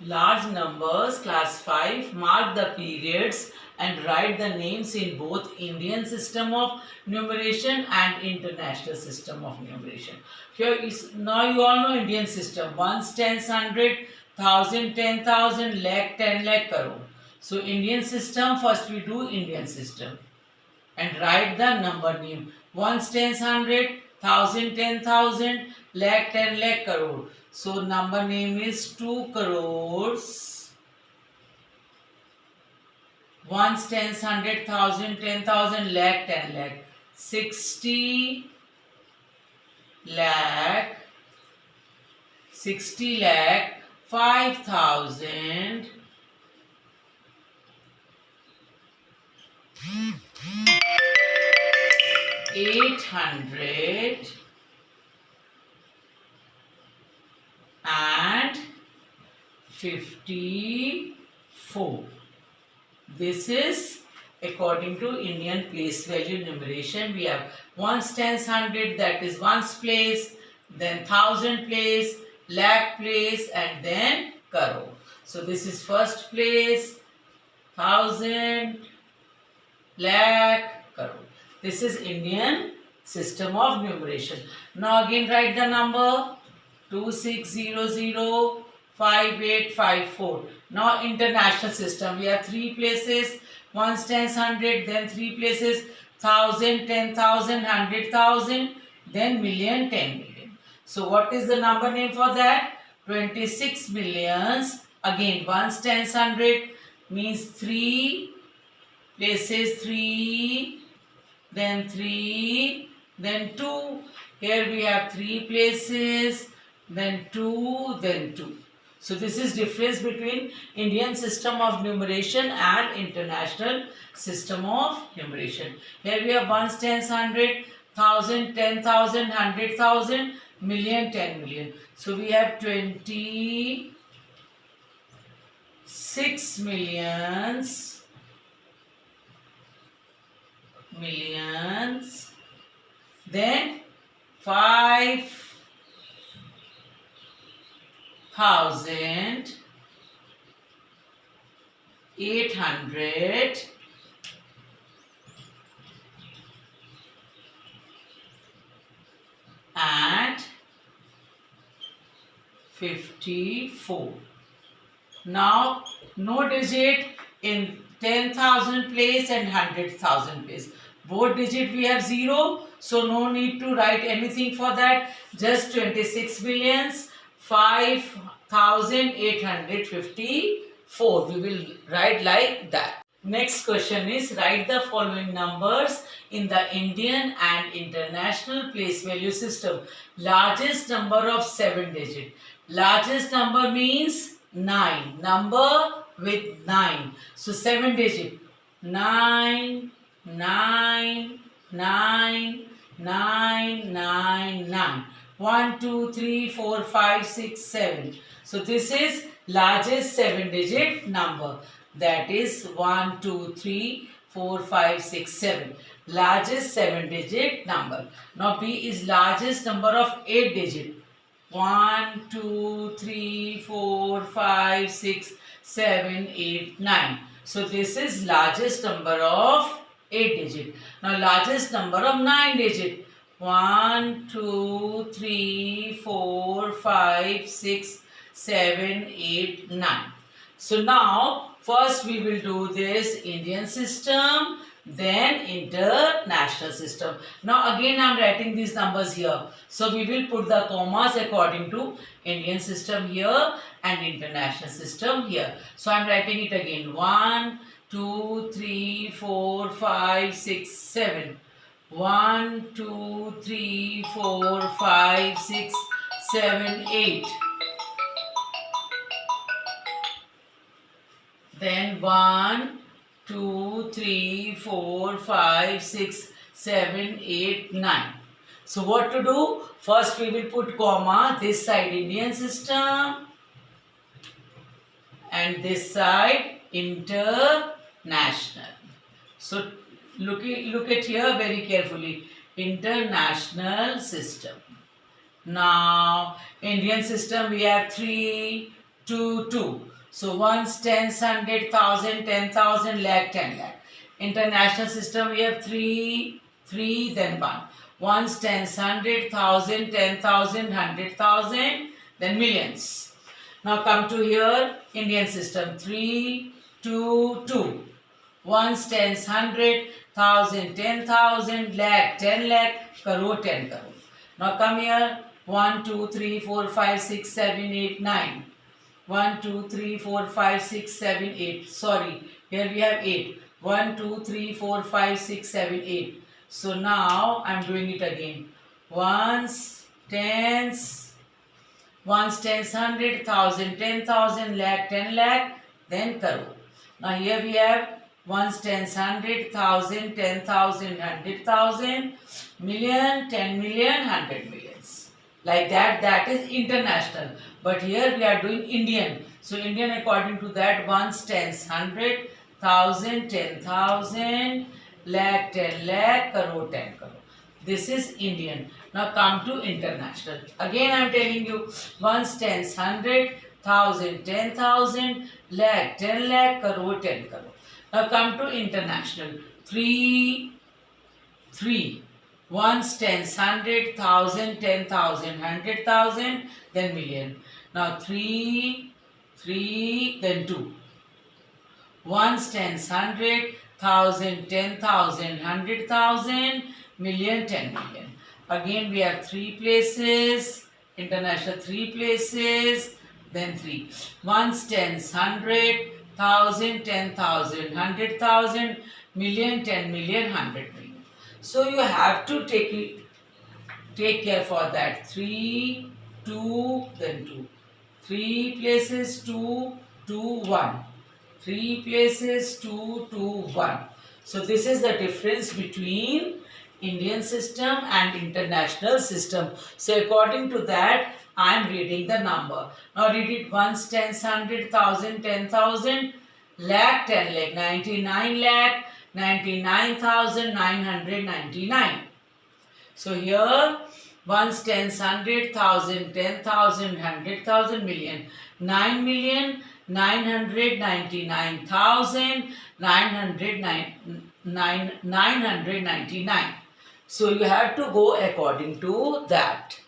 Large numbers, class 5, mark the periods and write the names in both Indian system of numeration and international system of numeration. Here is, now you all know Indian system, ones, tens, hundred, thousand, 10,000, lakh, 10 lakh, crore. So Indian system, first we do Indian system and write the number name. Ones, tens, hundred, thousand, 10,000, lakh, 10 lakh, crore. So number name is 2 crores. Ones, tens, hundred, thousand, 10,000, lakh, 10 lakh. 60 lakh, 60 lakh, 5,000, 800 and 54. This is according to Indian place value numeration. We have ones, tens, hundred, that is ones place, then thousand place, lakh place, and then crore. So this is first place, thousand, lakh, crore. This is Indian system of numeration. Now again write the number 26005854. Now international system. We have three places, ones, tens, hundred, then three places, thousand, 10,000, 100,000, then million, 10 million. So what is the number name for that? 26 millions. Again, ones, tens, hundred means three places, three, then 3, then 2. Here we have 3 places, then 2, then 2. So this is difference between Indian system of numeration and international system of numeration. Here we have ones, tens, hundred, thousand, 10,000, 100,000, million, 10 million. So we have 26 millions, then 5,800 and 54. Now no digit in 10,000 place and 100,000 place. Both digit we have 0, so no need to write anything for that. Just 26 millions 5,854. We will write like that. Next question is, write the following numbers in the Indian and international place value system. Largest number of 7 digit. Largest number means 9. Number with 9. So 7 digit. 9, 9, 9, 9, 9, 9. 1, 2, 3, 4, 5, 6, 7. So this is largest 7 digit number. That is 1, 2, 3, 4, 5, 6, 7. Largest 7 digit number. Now B is largest number of 8 digit. 1, 2, 3, 4, 5, 6, 7, 8, 9. So this is largest number of 8 digit. Now largest number of 9 digit. 1, 2, 3, 4, 5, 6, 7, 8, 9. So now first we will do this Indian system, then international system. Now again I am writing these numbers here. So we will put the commas according to Indian system here and international system here. So I am writing it again. 1, 2, 3, 4, 5, 6, 7. 1, 2, 3, 4, 5, 6, 7, 8. Then 1, 2, 3, 4, 5, 6, 7, 8, 9. So what to do? First we will put comma, this side Indian system and this side international. So look at here very carefully. International system. Now Indian system we have 3, 2, 2. So ones, tens, hundred, thousand, 10,000, lakh, 10 lakh. International system we have 3, 3, then 1. Ones, tens, hundred, thousand, 10,000, 100,000, then millions. Now come to here, Indian system 3, 2, 2. Ones, tens, hundred, thousand, 10,000, lakh, 10 lakh, crore, 10 crore. Now come here, 1, 2, 3, 4, 5, 6, 7, 8, 9. 1, 2, 3, 4, 5, 6, 7, 8. Sorry, here we have 8. 1, 2, 3, 4, 5, 6, 7, 8. So now I am doing it again. Ones, tens, hundred, thousand, 10,000, lakh, 10 lakh, then crore. Now here we have ones, tens, hundred, thousand, 10,000, 100,000, million, 10 million, 100 millions. Like that, that is international. But here we are doing Indian. So Indian according to that ones, tens, hundred, thousand, 10,000, lakh, 10 lakh, crore, 10 crore. This is Indian. Now come to international. Again I am telling you ones, tens, hundred, thousand, 10,000, lakh, 10 lakh, crore, 10 crore. Now come to international. 3, 3. Ones, tens, hundred, thousand, 10,000, 100,000, then million. Now 3, 3, then 2. Ones, tens, hundred, thousand, 10,000, 100,000, million, 10 million. Again we have 3 places, international 3 places, then 3. Ones, tens, hundred, thousand, 10,000, 100,000, million, 10 million, 100 million. So you have to take care for that. 3, 2, then 2. 3 places, 2, 2, 1. 3 places, 2, 2, 1. So this is the difference between Indian system and international system. So according to that, I am reading the number. Now read it once, tens, hundred, thousand, 10,000, lakh, 10 lakh, 99 lakh, 99,999. So here ones, tens, hundred, thousand, 10,000, 100,000, million. 9,999,999. So you have to go according to that.